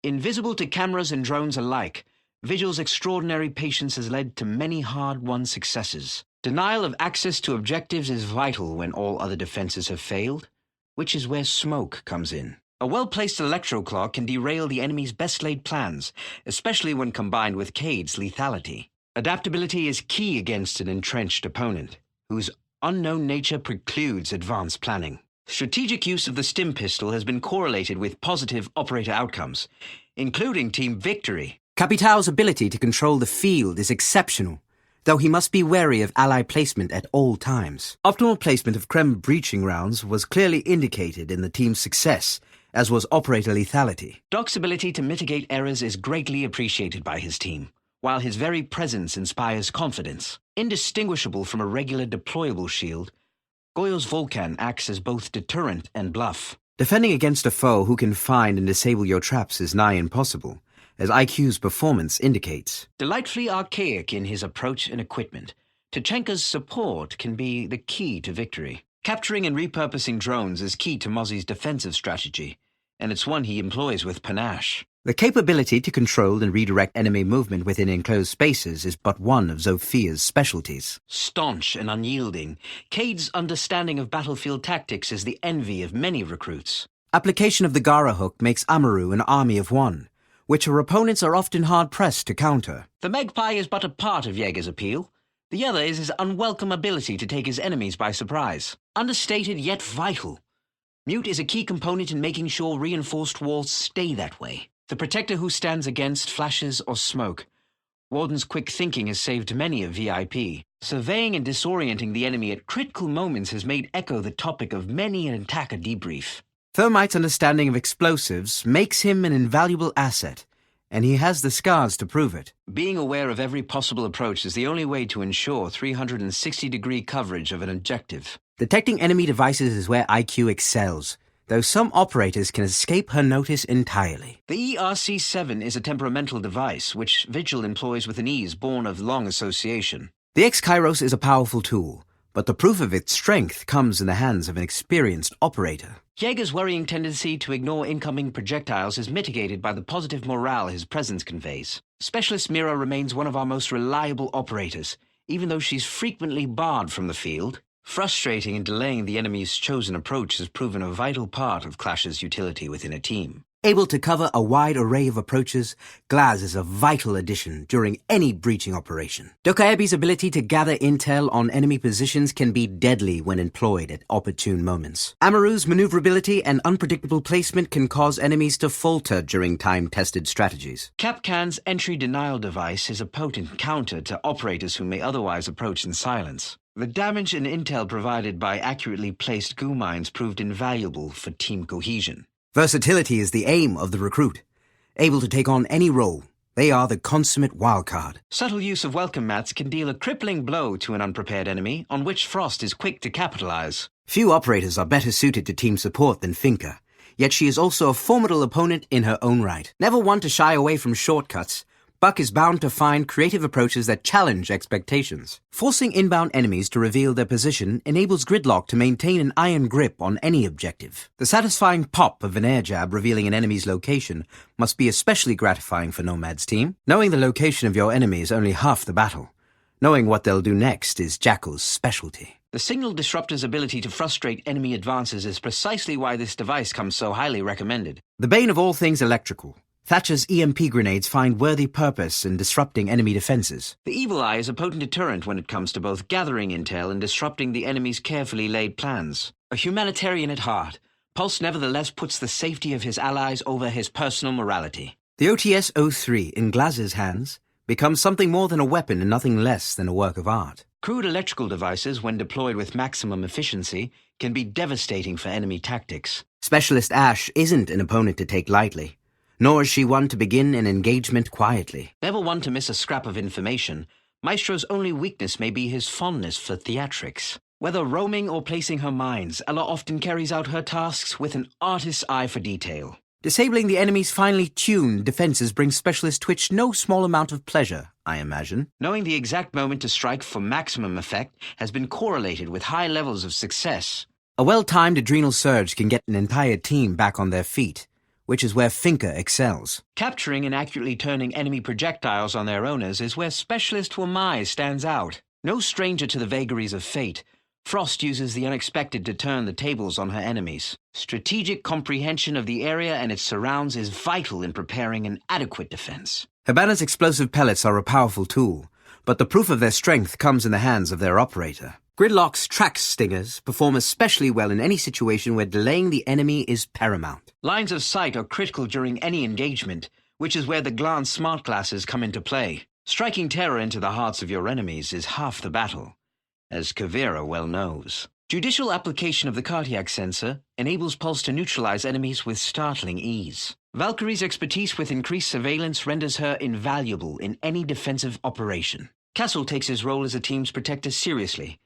Invisible to cameras and drones alike, Vigil's extraordinary patience has led to many hard-won successes. Denial of access to objectives is vital when all other defenses have failed, which is where smoke comes in. A well-placed electroclaw can derail the enemy's best-laid plans, especially when combined with Cayde's lethality. Adaptability is key against an entrenched opponent, whose unknown nature precludes advanced planning. Strategic use of the stim pistol has been correlated with positive operator outcomes, including team victory. Capitão's ability to control the field is exceptional, though he must be wary of ally placement at all times. Optimal placement of Krem breaching rounds was clearly indicated in the team's success, as was operator lethality. Doc's ability to mitigate errors is greatly appreciated by his team, while his very presence inspires confidence. Indistinguishable from a regular deployable shield, Goyo's Volcan acts as both deterrent and bluff. Defending against a foe who can find and disable your traps is nigh impossible, as IQ's performance indicates. Delightfully archaic in his approach and equipment, Tachenka's support can be the key to victory. Capturing and repurposing drones is key to Mozzie's defensive strategy, and it's one he employs with panache. The capability to control and redirect enemy movement within enclosed spaces is but one of Zophia's specialties. Staunch and unyielding, Cayde's understanding of battlefield tactics is the envy of many recruits. Application of the Gara hook makes Amaru an army of one, which her opponents are often hard-pressed to counter. The Magpie is but a part of Jaeger's appeal. The other is his unwelcome ability to take his enemies by surprise. Understated yet vital, Mute is a key component in making sure reinforced walls stay that way. The protector who stands against flashes or smoke. Warden's quick thinking has saved many a VIP. Surveying and disorienting the enemy at critical moments has made Echo the topic of many an attacker debrief. Thermite's understanding of explosives makes him an invaluable asset, and he has the scars to prove it. Being aware of every possible approach is the only way to ensure 360-degree coverage of an objective. Detecting enemy devices is where IQ excels, though some operators can escape her notice entirely. The ERC-7 is a temperamental device, which Vigil employs with an ease born of long association. The X-Kairos is a powerful tool, but the proof of its strength comes in the hands of an experienced operator. Jaeger's worrying tendency to ignore incoming projectiles is mitigated by the positive morale his presence conveys. Specialist Mira remains one of our most reliable operators, even though she's frequently barred from the field. Frustrating and delaying the enemy's chosen approach has proven a vital part of Clash's utility within a team. Able to cover a wide array of approaches, Glaz is a vital addition during any breaching operation. Dokaebi's ability to gather intel on enemy positions can be deadly when employed at opportune moments. Amaru's maneuverability and unpredictable placement can cause enemies to falter during time-tested strategies. Kapkan's entry denial device is a potent counter to operators who may otherwise approach in silence. The damage and intel provided by accurately placed goo mines proved invaluable for team cohesion. Versatility is the aim of the recruit. Able to take on any role, they are the consummate wildcard. Subtle use of welcome mats can deal a crippling blow to an unprepared enemy, on which Frost is quick to capitalize. Few operators are better suited to team support than Finka, yet she is also a formidable opponent in her own right. Never one to shy away from shortcuts, Buck is bound to find creative approaches that challenge expectations. Forcing inbound enemies to reveal their position enables Gridlock to maintain an iron grip on any objective. The satisfying pop of an air jab revealing an enemy's location must be especially gratifying for Nomad's team. Knowing the location of your enemy is only half the battle. Knowing what they'll do next is Jackal's specialty. The Signal Disruptor's ability to frustrate enemy advances is precisely why this device comes so highly recommended. The bane of all things electrical, Thatcher's EMP grenades find worthy purpose in disrupting enemy defenses. The Evil Eye is a potent deterrent when it comes to both gathering intel and disrupting the enemy's carefully laid plans. A humanitarian at heart, Pulse nevertheless puts the safety of his allies over his personal morality. The OTS-03 in Glaz's hands becomes something more than a weapon and nothing less than a work of art. Crude electrical devices, when deployed with maximum efficiency, can be devastating for enemy tactics. Specialist Ash isn't an opponent to take lightly, nor is she one to begin an engagement quietly. Never one to miss a scrap of information, Maestro's only weakness may be his fondness for theatrics. Whether roaming or placing her mines, Ella often carries out her tasks with an artist's eye for detail. Disabling the enemy's finely tuned defenses brings Specialist Twitch no small amount of pleasure, I imagine. Knowing the exact moment to strike for maximum effect has been correlated with high levels of success. A well-timed adrenal surge can get an entire team back on their feet, which is where Finka excels. Capturing and accurately turning enemy projectiles on their owners is where Specialist Wamai stands out. No stranger to the vagaries of fate, Frost uses the unexpected to turn the tables on her enemies. Strategic comprehension of the area and its surrounds is vital in preparing an adequate defense. Hibana's explosive pellets are a powerful tool, but the proof of their strength comes in the hands of their operator. Gridlock's track stingers perform especially well in any situation where delaying the enemy is paramount. Lines of sight are critical during any engagement, which is where the glance smart glasses come into play. Striking terror into the hearts of your enemies is half the battle, as Kavira well knows. Judicial application of the cardiac sensor enables Pulse to neutralize enemies with startling ease. Valkyrie's expertise with increased surveillance renders her invaluable in any defensive operation. Castle takes his role as a team's protector seriously,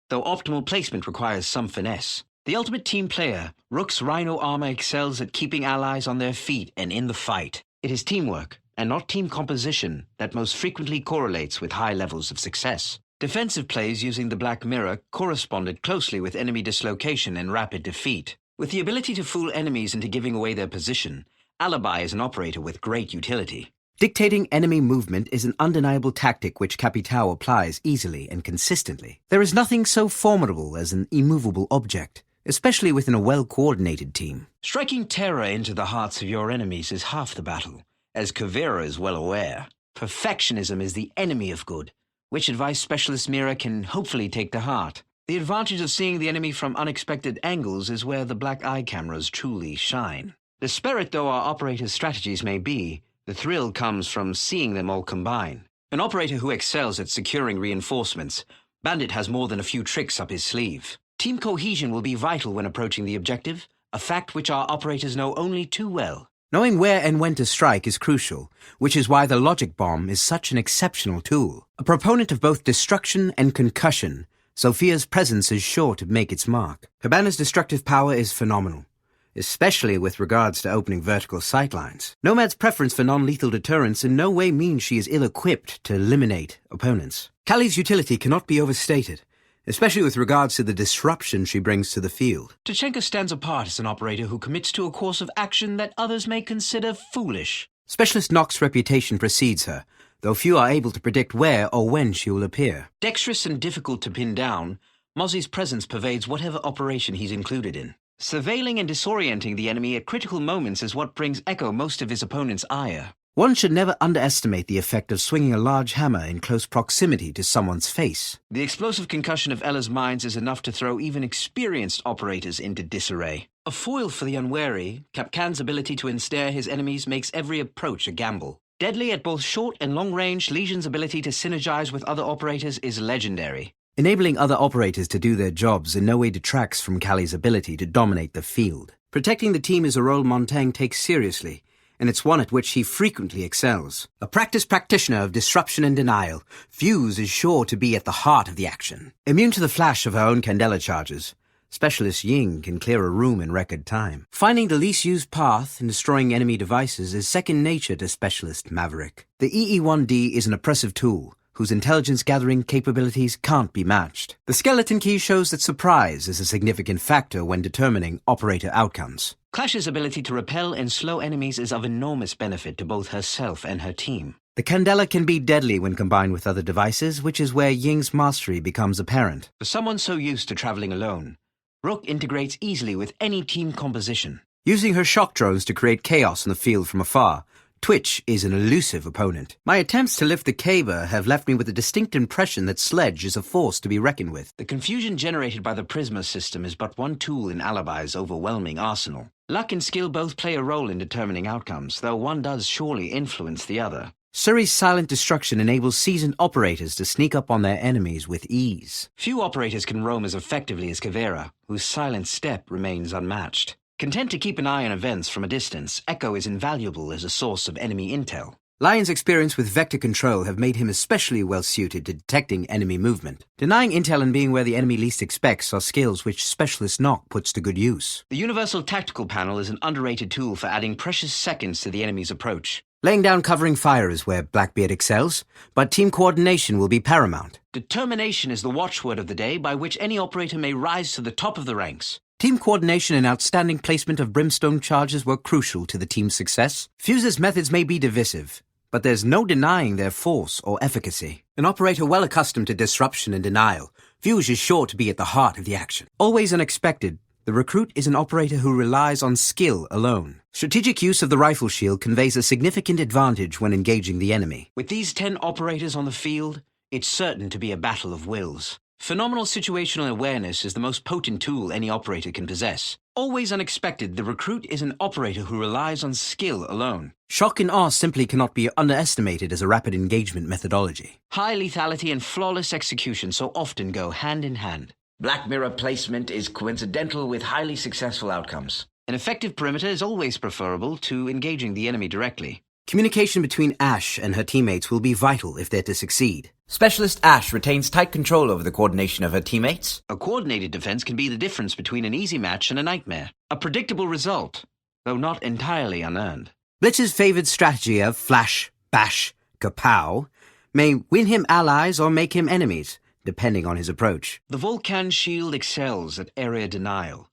though optimal placement requires some finesse. The ultimate team player, Rook's Rhino armor excels at keeping allies on their feet and in the fight. It is teamwork, and not team composition, that most frequently correlates with high levels of success. Defensive plays using the Black Mirror corresponded closely with enemy dislocation and rapid defeat. With the ability to fool enemies into giving away their position, Alibi is an operator with great utility. Dictating enemy movement is an undeniable tactic which Capitao applies easily and consistently. There is nothing so formidable as an immovable object, especially within a well-coordinated team. Striking terror into the hearts of your enemies is half the battle, as Kavira is well aware. Perfectionism is the enemy of good, which advice Specialist Mira can hopefully take to heart. The advantage of seeing the enemy from unexpected angles is where the black eye cameras truly shine. Disparate though our operators' strategies may be, the thrill comes from seeing them all combine. An operator who excels at securing reinforcements, Bandit has more than a few tricks up his sleeve. Team cohesion will be vital when approaching the objective, a fact which our operators know only too well. Knowing where and when to strike is crucial, which is why the Logic Bomb is such an exceptional tool. A proponent of both destruction and concussion, Sophia's presence is sure to make its mark. Hibana's destructive power is phenomenal, especially with regards to opening vertical sightlines. Nomad's preference for non-lethal deterrence in no way means she is ill-equipped to eliminate opponents. Kali's utility cannot be overstated, especially with regards to the disruption she brings to the field. Tachenka stands apart as an operator who commits to a course of action that others may consider foolish. Specialist Nox's reputation precedes her, though few are able to predict where or when she will appear. Dexterous and difficult to pin down, Mozzie's presence pervades whatever operation he's included in. Surveilling and disorienting the enemy at critical moments is what brings Echo most of his opponent's ire. One should never underestimate the effect of swinging a large hammer in close proximity to someone's face. The explosive concussion of Ella's mines is enough to throw even experienced operators into disarray. A foil for the unwary, Kapkan's ability to ensnare his enemies makes every approach a gamble. Deadly at both short and long range, Legion's ability to synergize with other operators is legendary. Enabling other operators to do their jobs in no way detracts from Kali's ability to dominate the field. Protecting the team is a role Montaigne takes seriously, and it's one at which he frequently excels. A practiced practitioner of disruption and denial, Fuse is sure to be at the heart of the action. Immune to the flash of her own Candela charges, Specialist Ying can clear a room in record time. Finding the least used path and destroying enemy devices is second nature to Specialist Maverick. The EE-1D is an oppressive tool, whose intelligence-gathering capabilities can't be matched. The skeleton key shows that surprise is a significant factor when determining operator outcomes. Clash's ability to repel and slow enemies is of enormous benefit to both herself and her team. The Candela can be deadly when combined with other devices, which is where Ying's mastery becomes apparent. For someone so used to traveling alone, Rook integrates easily with any team composition. Using her shock drones to create chaos in the field from afar, Twitch is an elusive opponent. My attempts to lift the Caber have left me with a distinct impression that Sledge is a force to be reckoned with. The confusion generated by the Prisma system is but one tool in Alibi's overwhelming arsenal. Luck and skill both play a role in determining outcomes, though one does surely influence the other. Suri's silent destruction enables seasoned operators to sneak up on their enemies with ease. Few operators can roam as effectively as Kavera, whose silent step remains unmatched. Content to keep an eye on events from a distance, Echo is invaluable as a source of enemy intel. Lion's experience with vector control have made him especially well-suited to detecting enemy movement. Denying intel and being where the enemy least expects are skills which Specialist Nock puts to good use. The Universal Tactical Panel is an underrated tool for adding precious seconds to the enemy's approach. Laying down covering fire is where Blackbeard excels, but team coordination will be paramount. Determination is the watchword of the day by which any operator may rise to the top of the ranks. Team coordination and outstanding placement of brimstone charges were crucial to the team's success. Fuse's methods may be divisive, but there's no denying their force or efficacy. An operator well accustomed to disruption and denial, Fuse is sure to be at the heart of the action. Always unexpected, the recruit is an operator who relies on skill alone. Strategic use of the rifle shield conveys a significant advantage when engaging the enemy. With these 10 operators on the field, it's certain to be a battle of wills. Phenomenal situational awareness is the most potent tool any operator can possess. Always unexpected, the recruit is an operator who relies on skill alone. Shock and awe simply cannot be underestimated as a rapid engagement methodology. High lethality and flawless execution so often go hand in hand. Black mirror placement is coincidental with highly successful outcomes. An effective perimeter is always preferable to engaging the enemy directly. Communication between Ash and her teammates will be vital if they're to succeed. Specialist Ash retains tight control over the coordination of her teammates. A coordinated defense can be the difference between an easy match and a nightmare. A predictable result, though not entirely unearned. Blitz's favored strategy of flash, bash, kapow may win him allies or make him enemies, depending on his approach. The Volcan shield excels at area denial,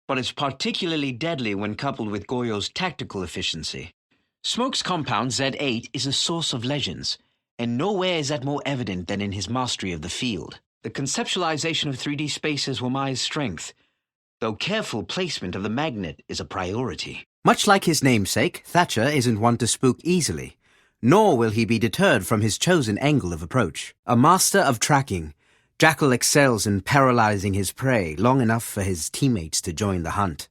but it's particularly deadly when coupled with Goyo's tactical efficiency. Smoke's compound Z8 is a source of legends, and nowhere is that more evident than in his mastery of the field. The conceptualization of 3D space is Wamai's strength, though careful placement of the magnet is a priority. Much like his namesake, Thatcher isn't one to spook easily, nor will he be deterred from his chosen angle of approach. A master of tracking, Jackal excels in paralyzing his prey long enough for his teammates to join the hunt.